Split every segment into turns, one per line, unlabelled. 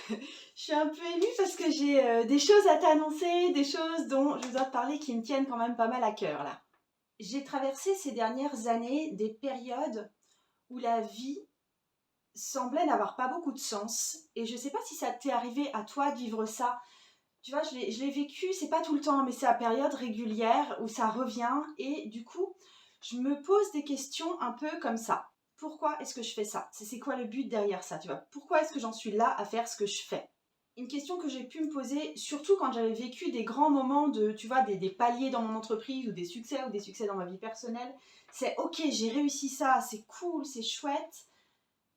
Je suis un peu émue parce que j'ai des choses à t'annoncer, des choses dont je dois te parler qui me tiennent quand même pas mal à cœur là. J'ai traversé ces dernières années des périodes où la vie semblait n'avoir pas beaucoup de sens et je sais pas si ça t'est arrivé à toi de vivre ça. Tu vois, je l'ai vécu, c'est pas tout le temps, mais c'est à période régulière où ça revient et du coup, je me pose des questions un peu comme ça. Pourquoi est-ce que je fais ça? C'est quoi le but derrière ça, tu vois? Pourquoi est-ce que j'en suis là à faire ce que je fais? Une question que j'ai pu me poser, surtout quand j'avais vécu des grands moments de, tu vois, des paliers dans mon entreprise ou des succès dans ma vie personnelle, c'est ok, j'ai réussi ça, c'est cool, c'est chouette,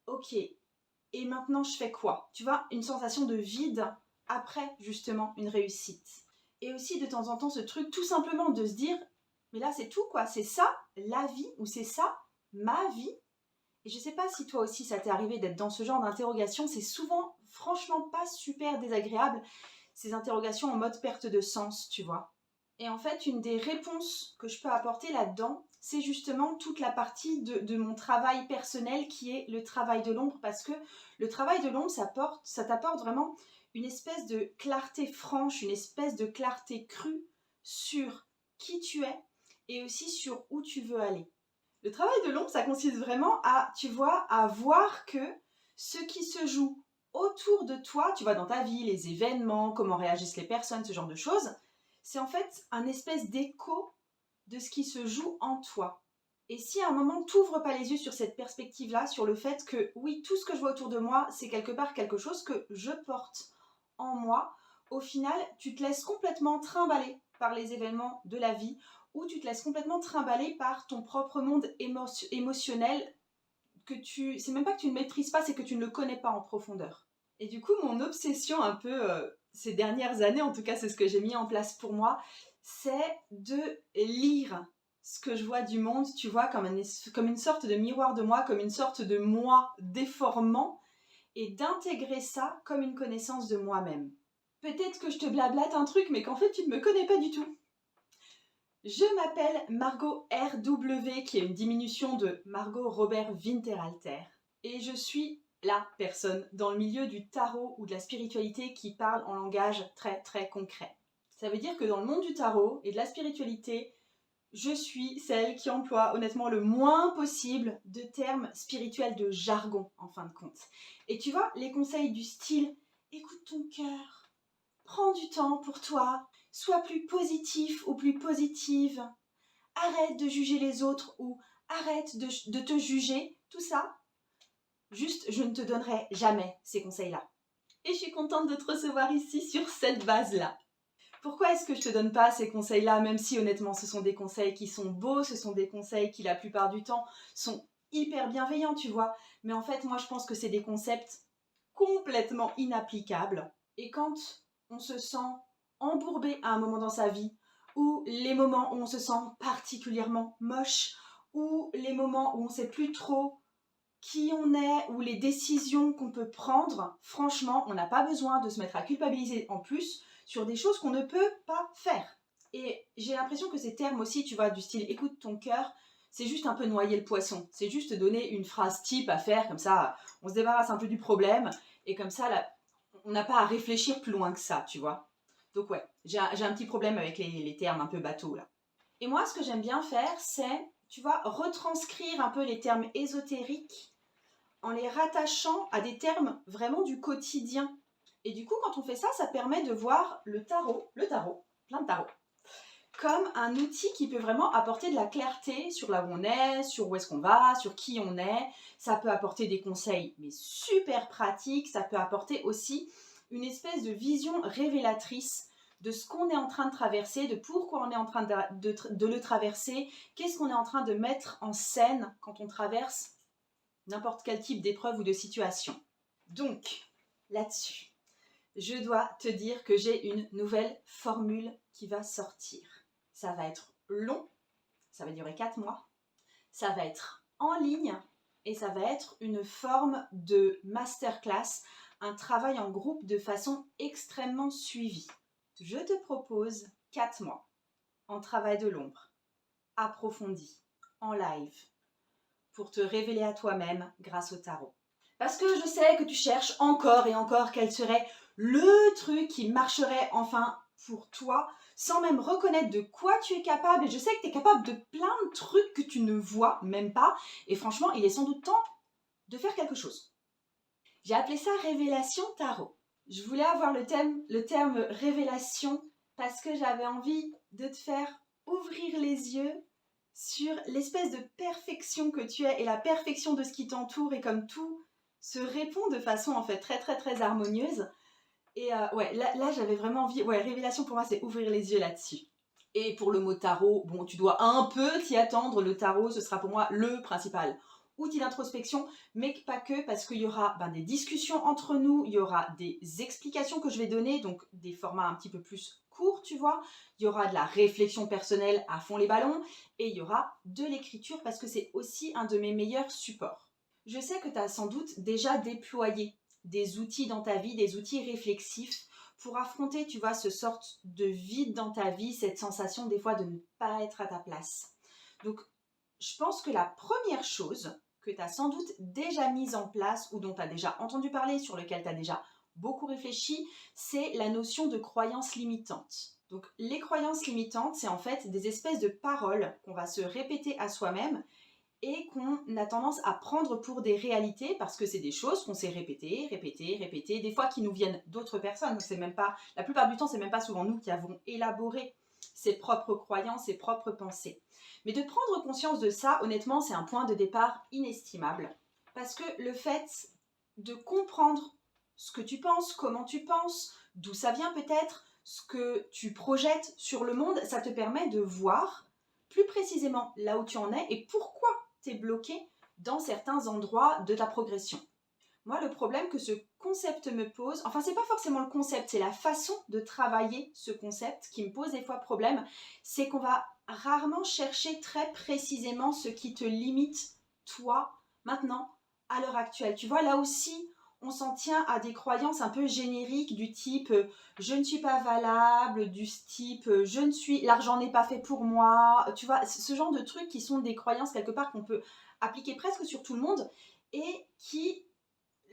ok, et maintenant je fais quoi? Tu vois, une sensation de vide après justement une réussite. Et aussi de temps en temps ce truc tout simplement de se dire, mais là c'est tout quoi, c'est ça la vie ou c'est ça ma vie? Et je sais pas si toi aussi ça t'est arrivé d'être dans ce genre d'interrogation, c'est souvent franchement pas super désagréable, ces interrogations en mode perte de sens, tu vois. Et en fait, une des réponses que je peux apporter là-dedans, c'est justement toute la partie de mon travail personnel qui est le travail de l'ombre, parce que le travail de l'ombre, ça t'apporte vraiment une espèce de clarté franche, une espèce de clarté crue sur qui tu es et aussi sur où tu veux aller. Le travail de l'ombre, ça consiste vraiment à, tu vois, à voir que ce qui se joue autour de toi, tu vois, dans ta vie, les événements, comment réagissent les personnes, ce genre de choses, c'est en fait un espèce d'écho de ce qui se joue en toi. Et si à un moment tu n'ouvres pas les yeux sur cette perspective-là, sur le fait que oui, tout ce que je vois autour de moi, c'est quelque part quelque chose que je porte en moi, au final, tu te laisses complètement trimballer par les événements de la vie ou tu te laisses complètement trimballer par ton propre monde émotionnel que c'est même pas que tu ne maîtrises pas, c'est que tu ne le connais pas en profondeur. Et du coup, mon obsession un peu ces dernières années, en tout cas c'est ce que j'ai mis en place pour moi, c'est de lire ce que je vois du monde, tu vois, comme une sorte de miroir de moi, comme une sorte de moi déformant, et d'intégrer ça comme une connaissance de moi-même. Peut-être que je te blablate un truc, mais qu'en fait tu ne me connais pas du tout. Je m'appelle Margot RW, qui est une diminution de Margot Robert Winterhalter, et je suis la personne dans le milieu du tarot ou de la spiritualité qui parle en langage très très concret. Ça veut dire que dans le monde du tarot et de la spiritualité, je suis celle qui emploie honnêtement le moins possible de termes spirituels, de jargon en fin de compte. Et tu vois, les conseils du style « écoute ton cœur », prends du temps pour toi, sois plus positif ou plus positive, arrête de juger les autres ou arrête de te juger, tout ça, juste je ne te donnerai jamais ces conseils-là. Et je suis contente de te recevoir ici sur cette base-là. Pourquoi est-ce que je te donne pas ces conseils-là, même si honnêtement ce sont des conseils qui sont beaux, ce sont des conseils qui la plupart du temps sont hyper bienveillants, tu vois. Mais en fait, moi je pense que c'est des concepts complètement inapplicables. Et quand on se sent embourbé à un moment dans sa vie, ou les moments où on se sent particulièrement moche, ou les moments où on ne sait plus trop qui on est, ou les décisions qu'on peut prendre, franchement, on n'a pas besoin de se mettre à culpabiliser en plus sur des choses qu'on ne peut pas faire. Et j'ai l'impression que ces termes aussi, tu vois, du style écoute ton cœur, c'est juste un peu noyer le poisson. C'est juste donner une phrase type à faire, comme ça, on se débarrasse un peu du problème, et comme ça, là, on n'a pas à réfléchir plus loin que ça, tu vois. Donc ouais, j'ai un petit problème avec les termes un peu bateaux, là. Et moi, ce que j'aime bien faire, c'est, tu vois, retranscrire un peu les termes ésotériques en les rattachant à des termes vraiment du quotidien. Et du coup, quand on fait ça, ça permet de voir le tarot, plein de tarot, comme un outil qui peut vraiment apporter de la clarté sur là où on est, sur où est-ce qu'on va, sur qui on est. Ça peut apporter des conseils, mais super pratiques. Ça peut apporter aussi une espèce de vision révélatrice de ce qu'on est en train de traverser, de pourquoi on est en train de le traverser, qu'est-ce qu'on est en train de mettre en scène quand on traverse n'importe quel type d'épreuve ou de situation. Donc, là-dessus, je dois te dire que j'ai une nouvelle formule qui va sortir. Ça va être long, ça va durer 4 mois, ça va être en ligne et ça va être une forme de masterclass, un travail en groupe de façon extrêmement suivie. Je te propose 4 mois en travail de l'ombre, approfondi, en live, pour te révéler à toi-même grâce au tarot. Parce que je sais que tu cherches encore et encore quel serait le truc qui marcherait enfin pour toi, sans même reconnaître de quoi tu es capable. Et je sais que tu es capable de plein de trucs que tu ne vois même pas. Et franchement, il est sans doute temps de faire quelque chose. J'ai appelé ça révélation tarot. Je voulais avoir le terme révélation parce que j'avais envie de te faire ouvrir les yeux sur l'espèce de perfection que tu es et la perfection de ce qui t'entoure et comme tout se répond de façon en fait très très très harmonieuse. Et ouais, là j'avais vraiment envie, ouais, révélation pour moi c'est ouvrir les yeux là-dessus. Et pour le mot tarot, bon, tu dois un peu t'y attendre. Le tarot, ce sera pour moi le principal outil d'introspection, mais pas que, parce qu'il y aura des discussions entre nous, il y aura des explications que je vais donner, donc des formats un petit peu plus courts, tu vois. Il y aura de la réflexion personnelle à fond les ballons, et il y aura de l'écriture, parce que c'est aussi un de mes meilleurs supports. Je sais que tu as sans doute déjà déployé des outils dans ta vie, des outils réflexifs, pour affronter, tu vois, ce sorte de vide dans ta vie, cette sensation des fois de ne pas être à ta place. Donc, je pense que la première chose que tu as sans doute déjà mise en place ou dont tu as déjà entendu parler, sur lequel tu as déjà beaucoup réfléchi, c'est la notion de croyances limitantes. Donc, les croyances limitantes, c'est en fait des espèces de paroles qu'on va se répéter à soi-même et qu'on a tendance à prendre pour des réalités parce que c'est des choses qu'on s'est répétées, des fois qui nous viennent d'autres personnes. Donc c'est même pas, la plupart du temps, c'est même pas souvent nous qui avons élaboré ses propres croyances, ses propres pensées. Mais de prendre conscience de ça, honnêtement, c'est un point de départ inestimable. Parce que le fait de comprendre ce que tu penses, comment tu penses, d'où ça vient peut-être, ce que tu projettes sur le monde, ça te permet de voir plus précisément là où tu en es et pourquoi tu es bloqué dans certains endroits de ta progression. Moi, le problème que ce concept me pose, enfin, c'est pas forcément le concept, c'est la façon de travailler ce concept qui me pose des fois problème, c'est qu'on va rarement chercher très précisément ce qui te limite, toi, maintenant, à l'heure actuelle. Tu vois, là aussi, on s'en tient à des croyances un peu génériques du type je ne suis pas valable, du type je ne suis, l'argent n'est pas fait pour moi, tu vois, ce genre de trucs qui sont des croyances quelque part qu'on peut appliquer presque sur tout le monde et qui,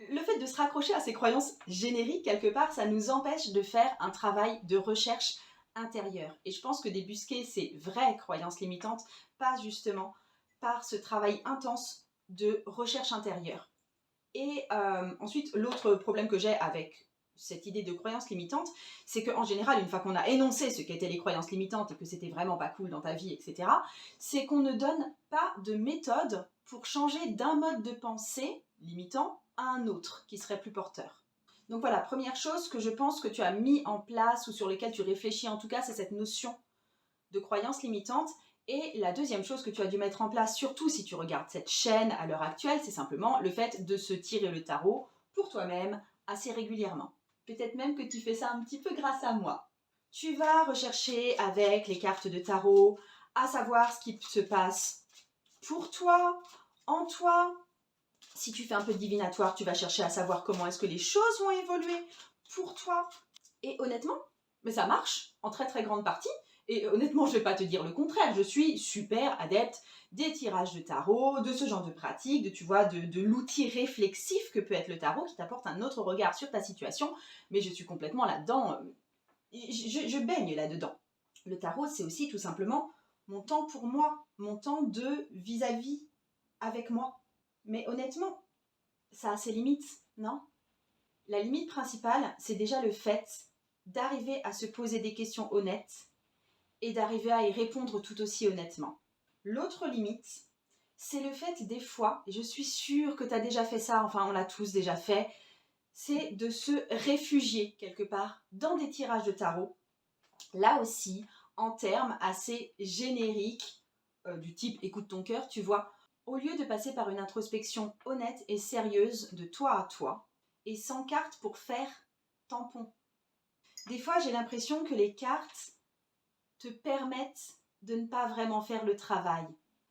le fait de se raccrocher à ces croyances génériques, quelque part, ça nous empêche de faire un travail de recherche intérieure. Et je pense que débusquer ces vraies croyances limitantes passe justement par ce travail intense de recherche intérieure. Et ensuite, l'autre problème que j'ai avec cette idée de croyance limitante, c'est qu'en général, une fois qu'on a énoncé ce qu'étaient les croyances limitantes et que c'était vraiment pas cool dans ta vie, etc., c'est qu'on ne donne pas de méthode pour changer d'un mode de pensée limitant à un autre qui serait plus porteur. Donc voilà, première chose que je pense que tu as mis en place ou sur lesquelles tu réfléchis en tout cas, c'est cette notion de croyances limitantes. Et la deuxième chose que tu as dû mettre en place, surtout si tu regardes cette chaîne à l'heure actuelle, c'est simplement le fait de se tirer le tarot pour toi-même assez régulièrement. Peut-être même que tu fais ça un petit peu grâce à moi. Tu vas rechercher avec les cartes de tarot à savoir ce qui se passe pour toi, en toi. Si tu fais un peu de divinatoire, tu vas chercher à savoir comment est-ce que les choses vont évoluer pour toi. Et honnêtement, mais ça marche en très très grande partie. Et honnêtement, je ne vais pas te dire le contraire. Je suis super adepte des tirages de tarot, de ce genre de pratique, tu vois, de l'outil réflexif que peut être le tarot qui t'apporte un autre regard sur ta situation. Mais je suis complètement là-dedans. Je baigne là-dedans. Le tarot, c'est aussi tout simplement mon temps pour moi, mon temps de vis-à-vis avec moi. Mais honnêtement, ça a ses limites, non? La limite principale, c'est déjà le fait d'arriver à se poser des questions honnêtes et d'arriver à y répondre tout aussi honnêtement. L'autre limite, c'est le fait des fois, et je suis sûre que tu as déjà fait ça, enfin on l'a tous déjà fait, c'est de se réfugier quelque part dans des tirages de tarot, là aussi en termes assez génériques, du type écoute ton cœur, tu vois, au lieu de passer par une introspection honnête et sérieuse de toi à toi, et sans carte pour faire tampon. Des fois, j'ai l'impression que les cartes te permettent de ne pas vraiment faire le travail.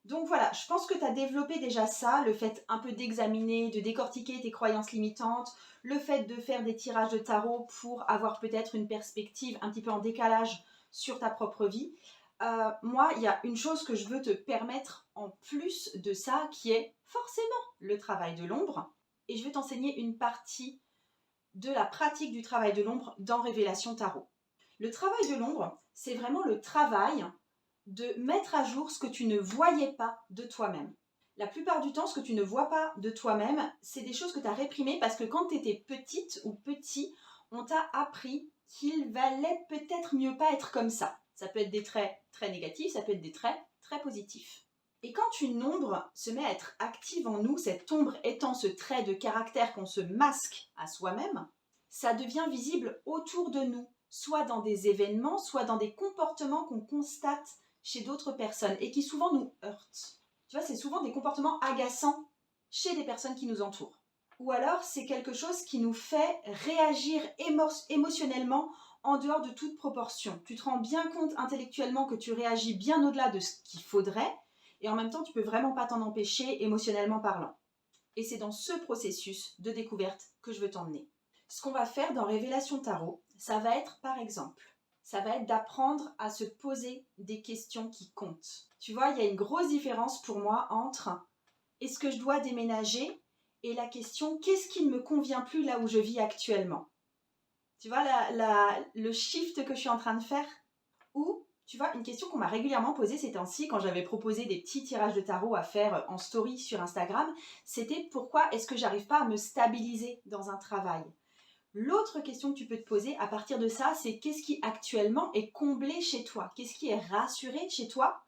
Donc voilà, je pense que tu as développé déjà ça, le fait un peu d'examiner, de décortiquer tes croyances limitantes, le fait de faire des tirages de tarot pour avoir peut-être une perspective un petit peu en décalage sur ta propre vie. Moi, il y a une chose que je veux te permettre en plus de ça, qui est forcément le travail de l'ombre. et je vais t'enseigner une partie de la pratique du travail de l'ombre dans Révélation Tarot. Le travail de l'ombre, c'est vraiment le travail de mettre à jour ce que tu ne voyais pas de toi-même. La plupart du temps, ce que tu ne vois pas de toi-même, c'est des choses que tu as réprimées parce que quand tu étais petite ou petit, on t'a appris qu'il valait peut-être mieux pas être comme ça. Ça peut être des traits très négatifs, ça peut être des traits très positifs. Et quand une ombre se met à être active en nous, cette ombre étant ce trait de caractère qu'on se masque à soi-même, ça devient visible autour de nous, soit dans des événements, soit dans des comportements qu'on constate chez d'autres personnes et qui souvent nous heurtent. Tu vois, c'est souvent des comportements agaçants chez des personnes qui nous entourent. Ou alors, c'est quelque chose qui nous fait réagir émotionnellement en dehors de toute proportion. Tu te rends bien compte intellectuellement que tu réagis bien au-delà de ce qu'il faudrait, et en même temps, tu peux vraiment pas t'en empêcher émotionnellement parlant. Et c'est dans ce processus de découverte que je veux t'emmener. Ce qu'on va faire dans Révélation Tarot, ça va être par exemple, ça va être d'apprendre à se poser des questions qui comptent. Tu vois, il y a une grosse différence pour moi entre est-ce que je dois déménager et la question qu'est-ce qui ne me convient plus là où je vis actuellement. Tu vois le shift que je suis en train de faire. Ou, tu vois, une question qu'on m'a régulièrement posée ces temps-ci quand j'avais proposé des petits tirages de tarot à faire en story sur Instagram, c'était pourquoi est-ce que j'arrive pas à me stabiliser dans un travail. L'autre question que tu peux te poser à partir de ça, c'est qu'est-ce qui actuellement est comblé chez toi? Qu'est-ce qui est rassuré chez toi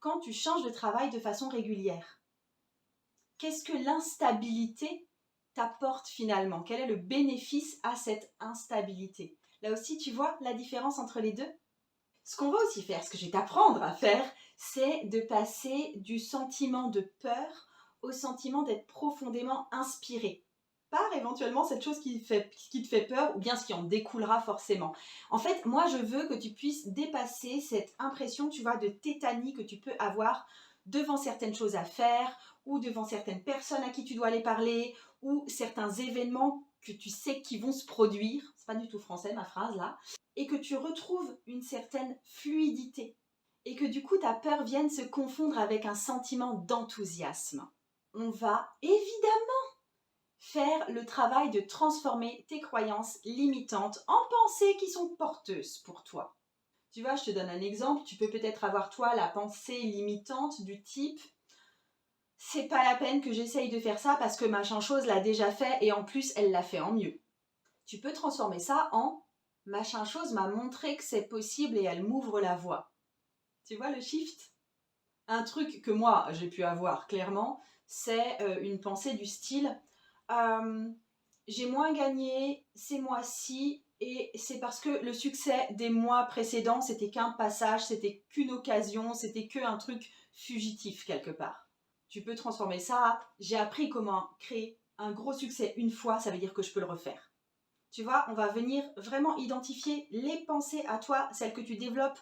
quand tu changes de travail de façon régulière? Qu'est-ce que l'instabilité t'apporte finalement? Quel est le bénéfice à cette instabilité? Là aussi, tu vois la différence entre les deux? Ce qu'on va aussi faire, ce que je vais t'apprendre à faire, c'est de passer du sentiment de peur au sentiment d'être profondément inspiré par éventuellement cette chose qui te fait peur ou bien ce qui en découlera forcément. En fait, moi, je veux que tu puisses dépasser cette impression, tu vois, de tétanie que tu peux avoir devant certaines choses à faire ou devant certaines personnes à qui tu dois aller parler ou certains événements que tu sais qui vont se produire. C'est pas du tout français ma phrase là. Et que tu retrouves une certaine fluidité et que du coup ta peur vienne se confondre avec un sentiment d'enthousiasme. On va évidemment faire le travail de transformer tes croyances limitantes en pensées qui sont porteuses pour toi. Tu vois, je te donne un exemple, tu peux peut-être avoir toi la pensée limitante du type c'est pas la peine que j'essaye de faire ça parce que machin chose l'a déjà fait et en plus elle l'a fait en mieux. Tu peux transformer ça en machin chose m'a montré que c'est possible et elle m'ouvre la voie. Tu vois le shift? Un truc que moi j'ai pu avoir clairement, c'est une pensée du style j'ai moins gagné ces mois-ci et c'est parce que le succès des mois précédents c'était qu'un passage, c'était qu'une occasion, c'était qu'un truc fugitif quelque part. Tu peux transformer ça à j'ai appris comment créer un gros succès une fois, ça veut dire que je peux le refaire. Tu vois, on va venir vraiment identifier les pensées à toi, celles que tu développes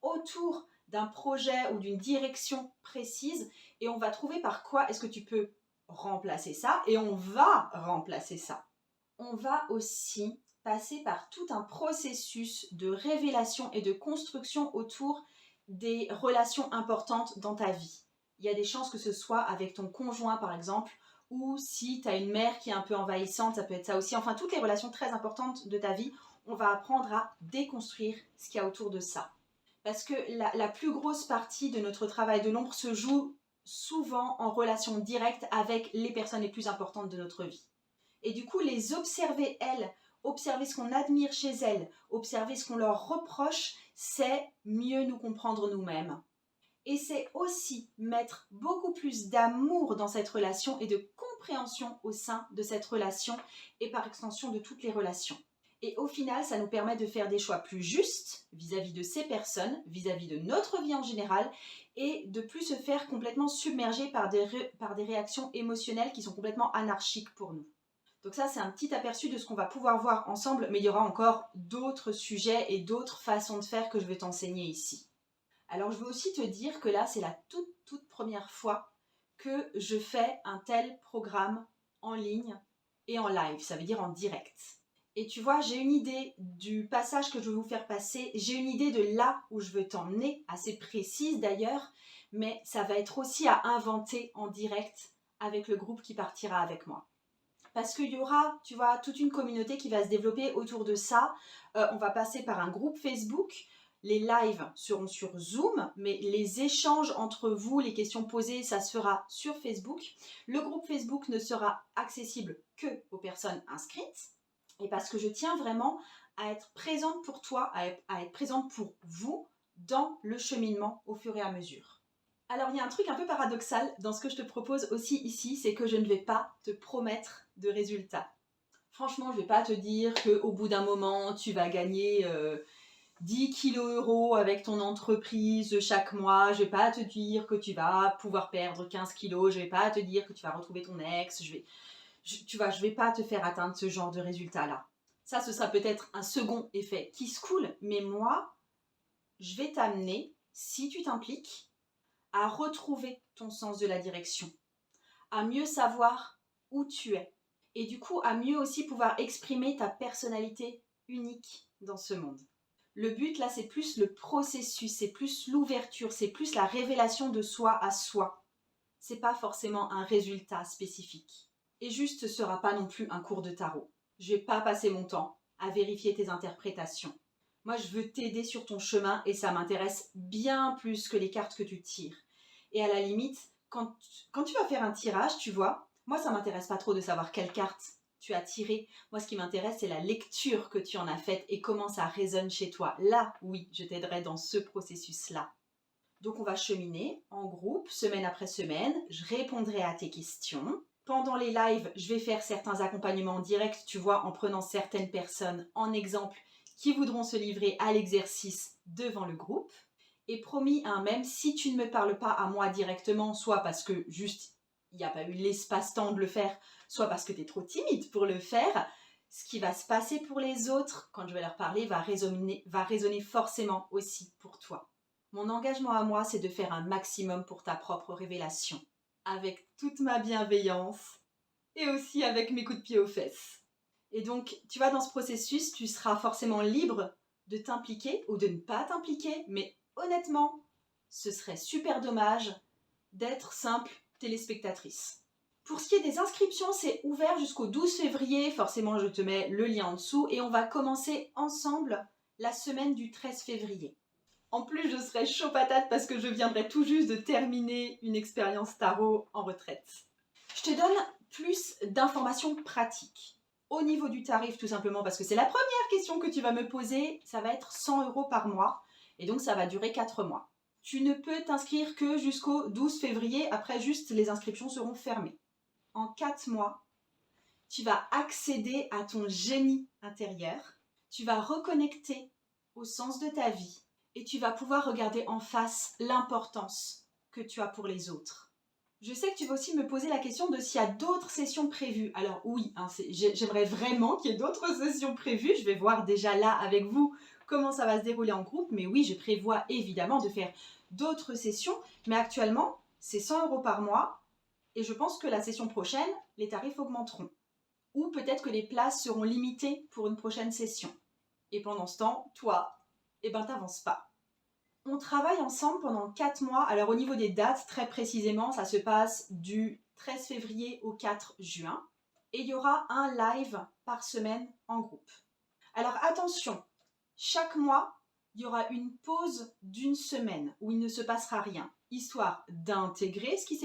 autour d'un projet ou d'une direction précise et on va trouver par quoi est-ce que tu peux remplacer ça et on va remplacer ça. On va aussi passer par tout un processus de révélation et de construction autour des relations importantes dans ta vie. Il y a des chances que ce soit avec ton conjoint par exemple, ou si tu as une mère qui est un peu envahissante, ça peut être ça aussi. Enfin, toutes les relations très importantes de ta vie, on va apprendre à déconstruire ce qu'il y a autour de ça. Parce que la plus grosse partie de notre travail de l'ombre se joue souvent en relation directe avec les personnes les plus importantes de notre vie. Et du coup, les observer elles, observer ce qu'on admire chez elles, observer ce qu'on leur reproche, c'est mieux nous comprendre nous-mêmes. Et c'est aussi mettre beaucoup plus d'amour dans cette relation et de compréhension au sein de cette relation et par extension de toutes les relations. Et au final, ça nous permet de faire des choix plus justes vis-à-vis de ces personnes, vis-à-vis de notre vie en général et de plus se faire complètement submerger par des réactions émotionnelles qui sont complètement anarchiques pour nous. Donc ça, c'est un petit aperçu de ce qu'on va pouvoir voir ensemble, mais il y aura encore d'autres sujets et d'autres façons de faire que je vais t'enseigner ici. Alors, je veux aussi te dire que là, c'est la toute première fois que je fais un tel programme en ligne et en live, ça veut dire en direct. Et tu vois, j'ai une idée du passage que je veux vous faire passer, j'ai une idée de là où je veux t'emmener, assez précise d'ailleurs, mais ça va être aussi à inventer en direct avec le groupe qui partira avec moi. parce qu'il y aura, tu vois, toute une communauté qui va se développer autour de ça. On va passer par un groupe Facebook. Les lives seront sur Zoom, mais les échanges entre vous, les questions posées, ça se fera sur Facebook. Le groupe Facebook ne sera accessible que aux personnes inscrites. Et parce que je tiens vraiment à être présente pour toi, à être présente pour vous dans le cheminement au fur et à mesure. Alors, il y a un truc un peu paradoxal dans ce que je te propose aussi ici, c'est que je ne vais pas te promettre de résultats. Franchement, je ne vais pas te dire qu'au bout d'un moment, tu vas gagner 10 kilos € avec ton entreprise chaque mois. Je ne vais pas te dire que tu vas pouvoir perdre 15 kilos. Je ne vais pas te dire que tu vas retrouver ton ex. Je vais pas te faire atteindre ce genre de résultats-là. Ça, ce sera peut-être un second effet qui se coule. Mais moi, je vais t'amener, si tu t'impliques, à retrouver ton sens de la direction, à mieux savoir où tu es et du coup à mieux aussi pouvoir exprimer ta personnalité unique dans ce monde. Le but là, c'est plus le processus, c'est plus l'ouverture, c'est plus la révélation de soi à soi. C'est pas forcément un résultat spécifique. Et juste, ce sera pas non plus un cours de tarot. Je vais pas passer mon temps à vérifier tes interprétations. Moi, je veux t'aider sur ton chemin et ça m'intéresse bien plus que les cartes que tu tires. Et à la limite, quand tu vas faire un tirage, tu vois, moi, ça m'intéresse pas trop de savoir quelle carte tu as tirée. Moi, ce qui m'intéresse, c'est la lecture que tu en as faite et comment ça résonne chez toi. Là, oui, je t'aiderai dans ce processus-là. Donc, on va cheminer en groupe, semaine après semaine. Je répondrai à tes questions. Pendant les lives, je vais faire certains accompagnements en direct, tu vois, en prenant certaines personnes en exemple qui voudront se livrer à l'exercice devant le groupe. Et promis, hein, même si tu ne me parles pas à moi directement, soit parce que juste il n'y a pas eu l'espace-temps de le faire, soit parce que tu es trop timide pour le faire, ce qui va se passer pour les autres quand je vais leur parler va résonner forcément aussi pour toi. Mon engagement à moi, c'est de faire un maximum pour ta propre révélation, avec toute ma bienveillance et aussi avec mes coups de pied aux fesses. Et donc, tu vois, dans ce processus, tu seras forcément libre de t'impliquer ou de ne pas t'impliquer, mais honnêtement, ce serait super dommage d'être simple téléspectatrice. Pour ce qui est des inscriptions, c'est ouvert jusqu'au 12 février. Forcément, je te mets le lien en dessous. Et on va commencer ensemble la semaine du 13 février. En plus, je serai chaud patate parce que je viendrai tout juste de terminer une expérience tarot en retraite. Je te donne plus d'informations pratiques. Au niveau du tarif, tout simplement parce que c'est la première question que tu vas me poser, ça va être 100 € par mois et donc ça va durer 4 mois. Tu ne peux t'inscrire que jusqu'au 12 février, après juste les inscriptions seront fermées. En 4 mois, tu vas accéder à ton génie intérieur, tu vas reconnecter au sens de ta vie et tu vas pouvoir regarder en face l'importance que tu as pour les autres. Je sais que tu vas aussi me poser la question de s'il y a d'autres sessions prévues. Alors oui, hein, j'aimerais vraiment qu'il y ait d'autres sessions prévues. Je vais voir déjà là avec vous comment ça va se dérouler en groupe. Mais oui, je prévois évidemment de faire d'autres sessions. Mais actuellement, c'est 100 € par mois. Et je pense que la session prochaine, les tarifs augmenteront. Ou peut-être que les places seront limitées pour une prochaine session. Et pendant ce temps, toi, t'avances pas. On travaille ensemble pendant 4 mois. Alors au niveau des dates, très précisément, ça se passe du 13 février au 4 juin. Et il y aura un live par semaine en groupe. Alors attention, chaque mois, il y aura une pause d'1 semaine où il ne se passera rien. Histoire d'intégrer ce qui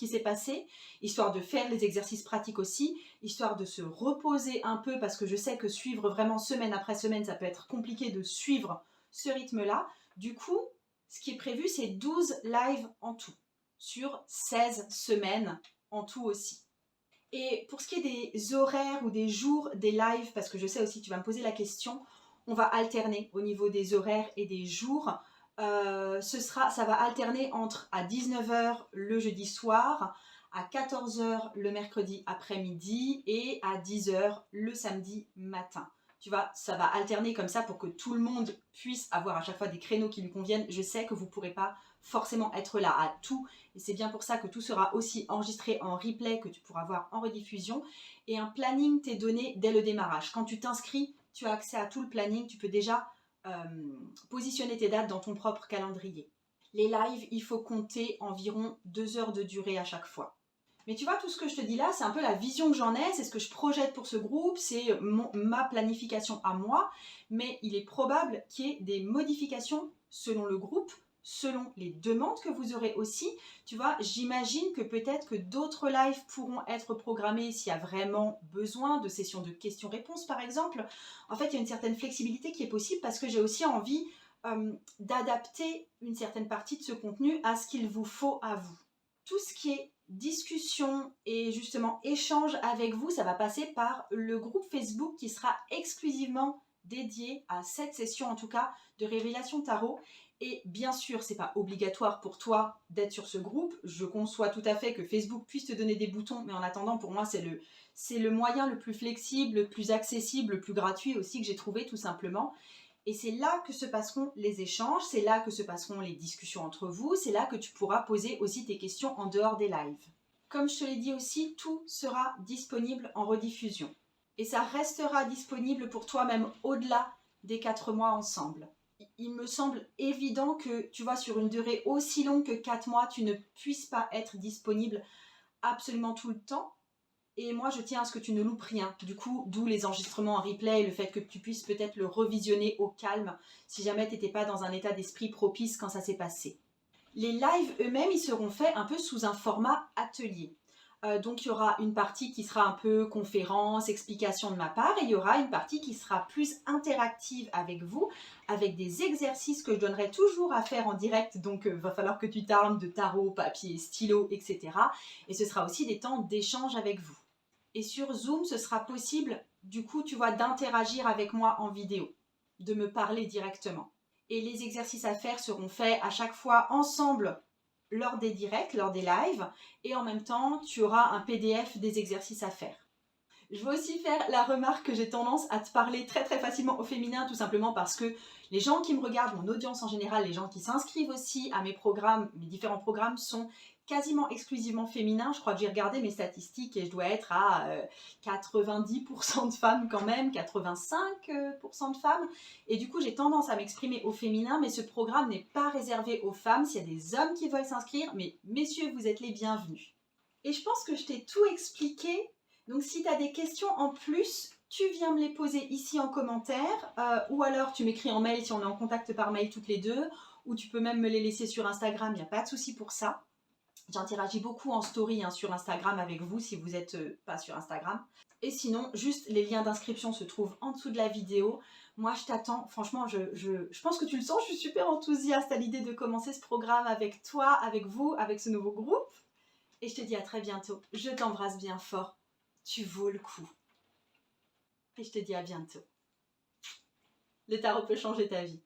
s'est passé, histoire de faire les exercices pratiques aussi, histoire de se reposer un peu parce que je sais que suivre vraiment semaine après semaine, ça peut être compliqué de suivre ce rythme-là. Du coup, ce qui est prévu, c'est 12 lives en tout, sur 16 semaines en tout aussi. Et pour ce qui est des horaires ou des jours des lives, parce que je sais aussi que tu vas me poser la question, on va alterner au niveau des horaires et des jours. Ça va alterner entre à 19 h le jeudi soir, à 14 h le mercredi après-midi et à 10 h le samedi matin. Tu vois, ça va alterner comme ça pour que tout le monde puisse avoir à chaque fois des créneaux qui lui conviennent. Je sais que vous ne pourrez pas forcément être là à tout. Et c'est bien pour ça que tout sera aussi enregistré en replay que tu pourras voir en rediffusion. Et un planning t'est donné dès le démarrage. Quand tu t'inscris, tu as accès à tout le planning. Tu peux déjà positionner tes dates dans ton propre calendrier. Les lives, il faut compter environ 2 heures de durée à chaque fois. Mais tu vois, tout ce que je te dis là, c'est un peu la vision que j'en ai, c'est ce que je projette pour ce groupe, c'est ma planification à moi, mais il est probable qu'il y ait des modifications selon le groupe, selon les demandes que vous aurez aussi. Tu vois, j'imagine que peut-être que d'autres lives pourront être programmés s'il y a vraiment besoin de sessions de questions-réponses par exemple. En fait, il y a une certaine flexibilité qui est possible parce que j'ai aussi envie d'adapter une certaine partie de ce contenu à ce qu'il vous faut à vous. Tout ce qui est discussion et justement échange avec vous, ça va passer par le groupe Facebook qui sera exclusivement dédié à cette session en tout cas de révélation tarot. Et bien sûr, c'est pas obligatoire pour toi d'être sur ce groupe. Je conçois tout à fait que Facebook puisse te donner des boutons, mais en attendant, pour moi, c'est le moyen le plus flexible, le plus accessible, le plus gratuit aussi que j'ai trouvé tout simplement. Et c'est là que se passeront les échanges, c'est là que se passeront les discussions entre vous, c'est là que tu pourras poser aussi tes questions en dehors des lives. Comme je te l'ai dit aussi, tout sera disponible en rediffusion. Et ça restera disponible pour toi même au-delà des 4 mois ensemble. Il me semble évident que, tu vois, sur une durée aussi longue que 4 mois, tu ne puisses pas être disponible absolument tout le temps. Et moi, je tiens à ce que tu ne loupes rien. Du coup, d'où les enregistrements en replay, le fait que tu puisses peut-être le revisionner au calme, si jamais tu n'étais pas dans un état d'esprit propice quand ça s'est passé. Les lives eux-mêmes, ils seront faits un peu sous un format atelier. Donc il y aura une partie qui sera un peu conférence, explication de ma part, et il y aura une partie qui sera plus interactive avec vous, avec des exercices que je donnerai toujours à faire en direct, donc va falloir que tu t'armes de tarot, papier, stylo, etc. Et ce sera aussi des temps d'échange avec vous. Et sur Zoom, ce sera possible, du coup, tu vois, d'interagir avec moi en vidéo, de me parler directement. Et les exercices à faire seront faits à chaque fois ensemble lors des directs, lors des lives, et en même temps, tu auras un PDF des exercices à faire. Je veux aussi faire la remarque que j'ai tendance à te parler très très facilement au féminin, tout simplement parce que les gens qui me regardent, mon audience en général, les gens qui s'inscrivent aussi à mes programmes, mes différents programmes sont quasiment exclusivement féminins. Je crois que j'ai regardé mes statistiques et je dois être à 90% de femmes quand même, 85% de femmes. Et du coup, j'ai tendance à m'exprimer au féminin, mais ce programme n'est pas réservé aux femmes. S'il y a des hommes qui veulent s'inscrire, mais messieurs, vous êtes les bienvenus. Et je pense que je t'ai tout expliqué. Donc si tu as des questions en plus, tu viens me les poser ici en commentaire ou alors tu m'écris en mail si on est en contact par mail toutes les deux, ou tu peux même me les laisser sur Instagram, il n'y a pas de souci pour ça. J'interagis beaucoup en story sur Instagram avec vous si vous n'êtes pas sur Instagram. Et sinon, juste les liens d'inscription se trouvent en dessous de la vidéo. Moi, je t'attends. Franchement, je pense que tu le sens, je suis super enthousiaste à l'idée de commencer ce programme avec toi, avec vous, avec ce nouveau groupe. Et je te dis à très bientôt. Je t'embrasse bien fort. Tu vaux le coup. Et je te dis à bientôt. Le tarot peut changer ta vie.